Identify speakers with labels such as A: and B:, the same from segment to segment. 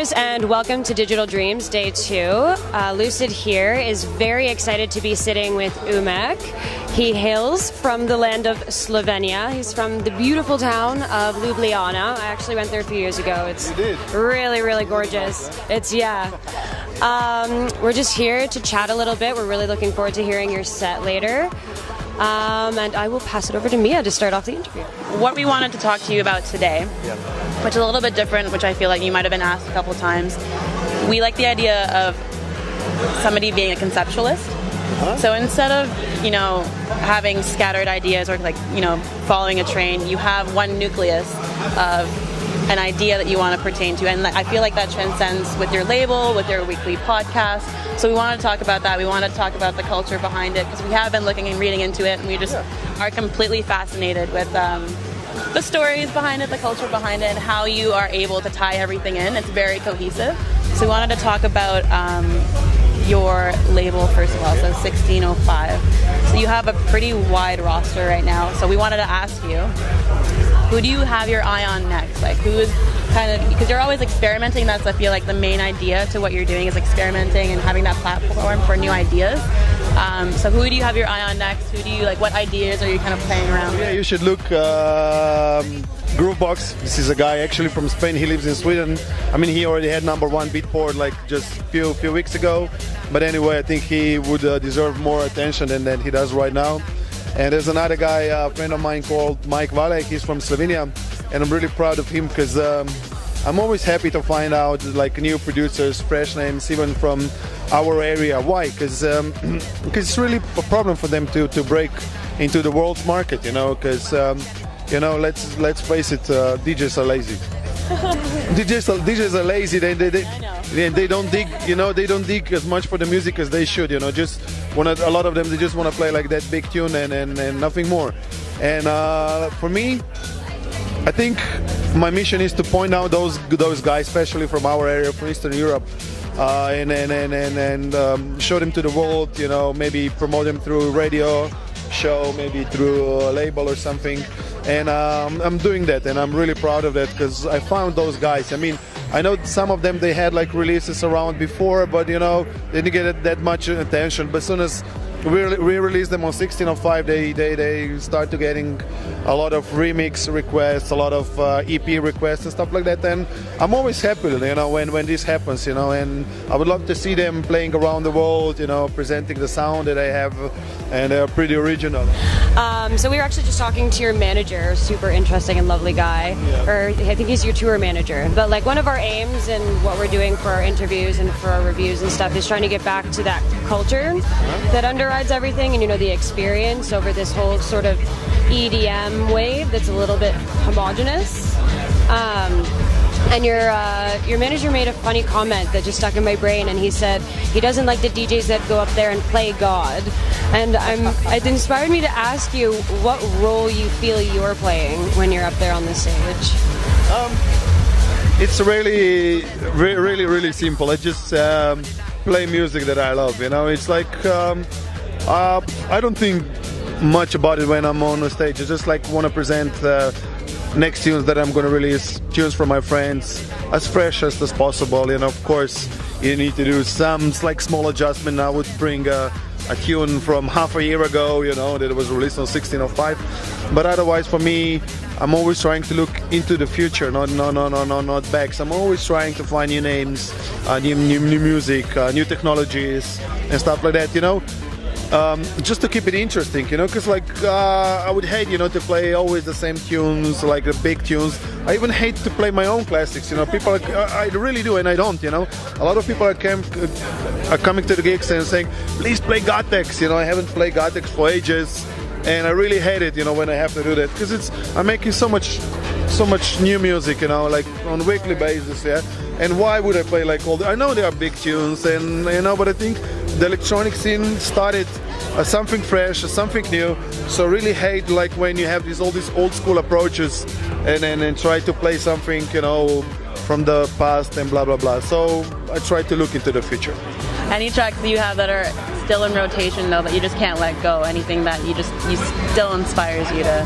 A: listeners, and welcome to Digital Dreams Day 2. Lucid here is very excited to be sitting with UMEK. He hails from the land of Slovenia. He's from the beautiful town of Ljubljana. I actually went there a few years ago. It's really, really gorgeous. We're just here to chat a little bit. We're really looking forward to hearing your set later. And I will pass it over to Mia to start off the interview.
B: What we wanted to talk to you about today, which is a little bit different, which I feel like you might have been asked a couple times. We like the idea of somebody being a conceptualist. So instead of, having scattered ideas or following a train, you have one nucleus of an idea that you want to pertain to. And I feel like that transcends with your label, with your weekly podcast. So we want to talk about that. We want to talk about the culture behind it because we have been looking and reading into it, and we just are completely fascinated with the stories behind it, the culture behind it, and how you are able to tie everything in. It's very cohesive. So we wanted to talk about your label first of all, so 1605. So you have a pretty wide roster right now. So we wanted to ask you, who do you have your eye on next? Like, who is because you're always experimenting. That's, I feel like, the main idea to what you're doing is experimenting and having that platform for new ideas. So who do you have your eye on next? Who do you what ideas are you kind of playing around with?
C: Yeah, you should look Groovebox. This is a guy actually from Spain. He lives in Sweden. I mean, he already had #1 Beatport just a few weeks ago. But anyway, I think he would deserve more attention than he does right now. And there's another guy, a friend of mine called Mike Valek. He's from Slovenia, and I'm really proud of him because I'm always happy to find out new producers, fresh names, even from our area. Why? Because it's really a problem for them to break into the world's market. Because let's face it, DJs are lazy. DJs are lazy. They don't dig. They don't dig as much for the music as they should. A lot of them, they just want to play that big tune and nothing more. And for me, I think my mission is to point out those guys, especially from our area, from Eastern Europe, and show them to the world. Maybe promote them through radio show, maybe through a label or something. And I'm doing that, and I'm really proud of that because I found those guys. I mean, I know some of them, they had releases around before, but they didn't get that much attention. But as soon as we released them on 1605, they start to getting a lot of remix requests, a lot of EP requests and stuff like that. And I'm always happy, when this happens, and I would love to see them playing around the world, presenting the sound that I have, and they're pretty original.
A: So we were actually just talking to your manager, super interesting and lovely guy, or I think he's your tour manager. But one of our aims and what we're doing for our interviews and for our reviews and stuff is trying to get back to that culture that underrides everything, and the experience over this whole sort of EDM wave that's a little bit homogenous. And your manager made a funny comment that just stuck in my brain, and he said he doesn't like the DJs that go up there and play God. And it inspired me to ask you what role you feel you're playing when you're up there on the stage.
C: It's really, really, really simple. I just play music that I love. It's I don't think much about it when I'm on the stage. I just want to present next tunes that I'm going to release, tunes from my friends, as fresh as possible. Of course, you need to do some small adjustment. I would bring a tune from half a year ago, that was released on 1605. But otherwise, for me, I'm always trying to look into the future, not back. So I'm always trying to find new names, new music, new technologies, and stuff like that. Just to keep it interesting, because I would hate, to play always the same tunes, the big tunes. I even hate to play my own classics. People, I really do, and I don't. A lot of people are coming to the gigs and saying, "Please play Gotex." I haven't played Gotex for ages, and I really hate it, when I have to do that, because I'm making so much new music, on a weekly basis, yeah. And why would I play I know there are big tunes, and but I think the electronic scene started something fresh, something new. So I really hate when you have all these old school approaches and try to play something from the past and blah blah blah. So I try to look into the future.
B: Any tracks that you have that are still in rotation though that you just can't let go? Anything that you still inspires you to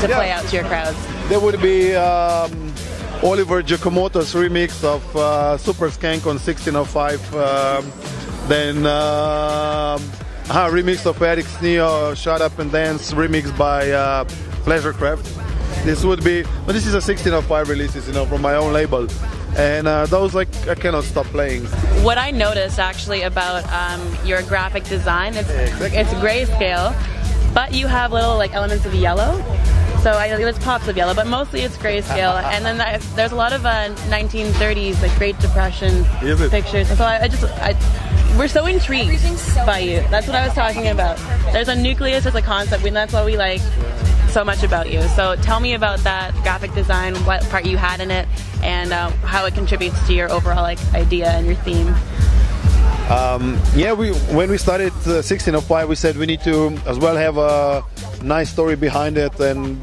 B: play out to your crowds?
C: There would be Oliver Giacomoto's remix of Super Skank on 1605. Then remix of Eric's Neo, Shut Up and Dance, remix by Pleasurecraft. This would be, but this is a 1605 releases, from my own label. And those, like, I cannot stop playing.
B: What I noticed actually about your graphic design, it's grayscale, but you have little like elements of yellow. So it's pops of yellow, but mostly it's grayscale. And then there's a lot of 1930s, like Great Depression pictures. And so we're so intrigued by you. That's what I was talking about. There's a nucleus as a concept, and that's what we like so much about you. So tell me about that graphic design, what part you had in it, and how it contributes to your overall idea and your theme.
C: When we started 1605, we said we need to as well have a nice story behind it, and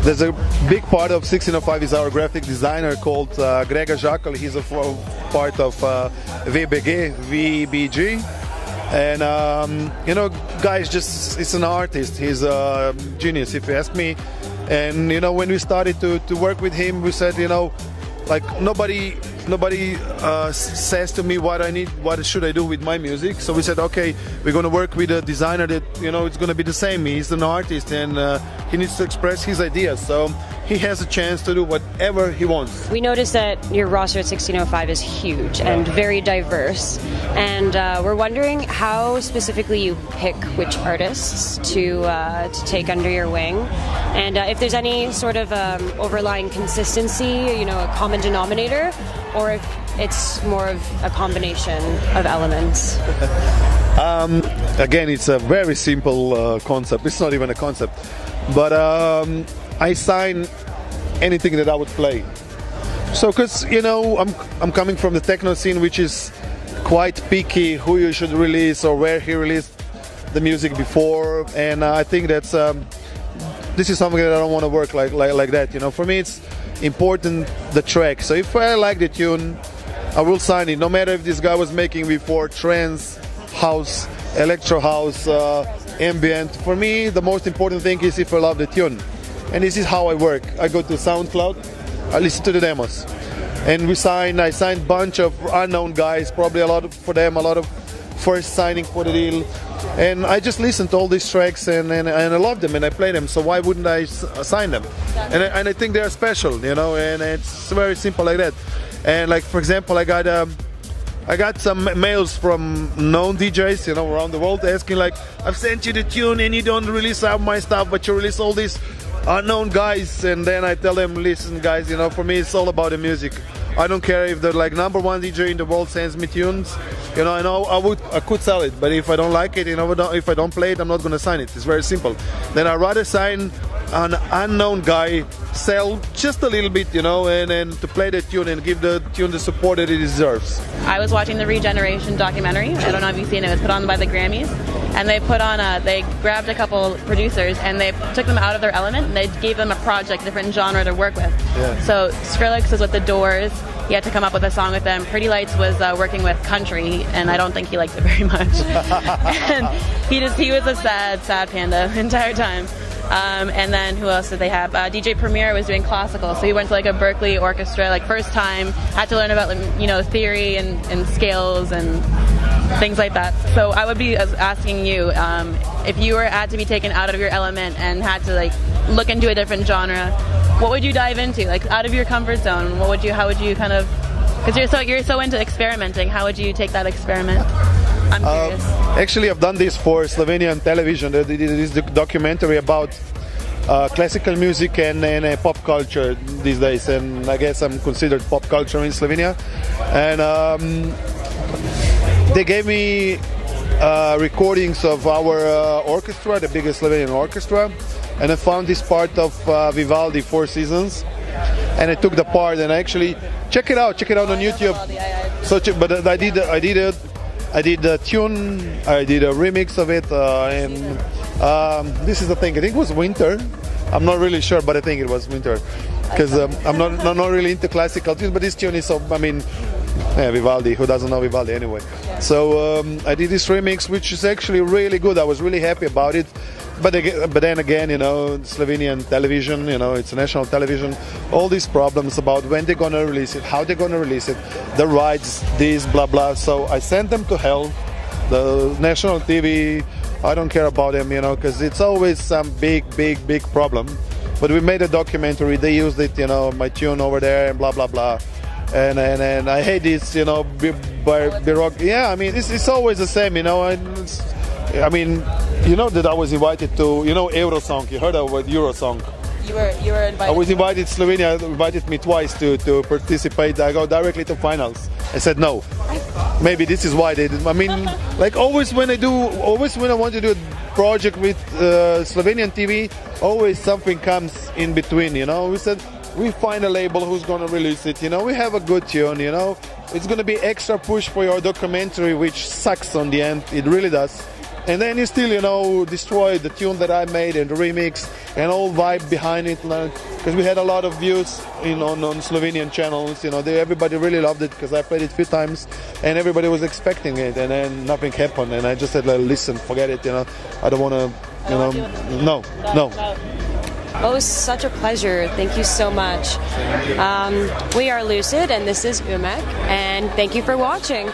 C: there's a big part of 1605 is our graphic designer called Gregor Žakl. He's a part of VBG. And guys, he's an artist. He's a genius, if you ask me. And when we started to work with him, we said, nobody says to me what should I do with my music. So we said, okay, we're going to work with a designer that it's going to be the same. He's an artist, and he needs to express his ideas. So he has a chance to do whatever he wants.
A: We noticed that your roster at 1605 is huge and very diverse, and we're wondering how specifically you pick which artists to take under your wing, and if there's any sort of overlying consistency, a common denominator, or if it's more of a combination of elements.
C: Again, it's a very simple concept. It's not even a concept, but I sign anything that I would play. So, because I'm coming from the techno scene, which is quite picky who you should release or where he released the music before, and I think that's this is something that I don't want to work like that. For me, it's important the track. So if I like the tune, I will sign it, no matter if this guy was making before trance, house, electro house, ambient. For me, the most important thing is if I love the tune. And this is how I work. I go to SoundCloud, I listen to the demos, and I signed a bunch of unknown guys, probably a lot of first signing for the deal, and I just listened to all these tracks and I love them and I play them. So why wouldn't I sign them? And I think they're special, and it's very simple like that. And like, for example, I got some mails from known DJs, around the world, asking like, I've sent you the tune and you don't release all my stuff, but you release all these unknown guys. And then I tell them, listen guys, for me it's all about the music. I don't care if the #1 DJ in the world sends me tunes, I know I could sell it, but if I don't like it, if I don't play it, I'm not going to sign it. It's very simple. Then I'd rather sign an unknown guy, sell just a little bit, and to play the tune and give the tune the support that it deserves.
B: I was watching the Regeneration documentary. I don't know if you've seen it. It was put on by the Grammys, and they grabbed a couple producers and they took them out of their element and they gave them a project, different genre to work with. Yeah. So Skrillex was with The Doors. He had to come up with a song with them. Pretty Lights was working with country, and I don't think he liked it very much. And he was a sad panda the entire time. And then who else did they have? DJ Premier was doing classical, so he went to a Berkeley orchestra, first time, had to learn about theory and scales and things like that. So I would be asking you, if you had to be taken out of your element and had to look into a different genre, what would you dive into? Out of your comfort zone, how would you kind of, because you're so into experimenting, how would you take that experiment? I'm curious.
C: Actually, I've done this for Slovenian television. They did this documentary about classical music and pop culture these days, and I guess I'm considered pop culture in Slovenia. And they gave me recordings of our orchestra, the biggest Slovenian orchestra, and I found this part of Vivaldi, Four Seasons, and I took the part and I actually check it out on YouTube. But I did the tune, I did a remix of it, and this is the thing. I think it was Winter. I'm not really sure, but I think it was Winter, because I'm not really into classical tunes. But this tune is Vivaldi. Who doesn't know Vivaldi anyway? So I did this remix, which is actually really good. I was really happy about it. but then again, you know, Slovenian television, you know, it's national television. All these problems about when they're gonna release it, how they're gonna release it, the rights, this, blah blah. So I sent them to hell. The national TV, I don't care about them, you know, because it's always some big problem. But we made a documentary. They used it, you know, my tune over there and blah blah blah. And I hate this, you know, yeah, I mean, it's always the same, you know. I mean, you know that I was invited to, you know, Eurosong. You heard of Eurosong?
B: You were invited.
C: I was invited. Slovenia invited me twice to participate. I go directly to finals. I said no. Maybe this is why they did. I mean, like always when I want to do a project with Slovenian TV, always something comes in between. You know, we said we find a label who's gonna release it. You know, we have a good tune. You know, it's gonna be extra push for your documentary, which sucks on the end. It really does. And then you still, you know, destroy the tune that I made and the remix and all vibe behind it, because we had a lot of views on Slovenian channels. You know, everybody really loved it because I played it a few times, and everybody was expecting it, and then nothing happened. And I just said, like, listen, forget it. You know, I don't want to. You know, no.
A: Well, it was such a pleasure. Thank you so much. We are Lucid, and this is UMEK, and thank you for watching.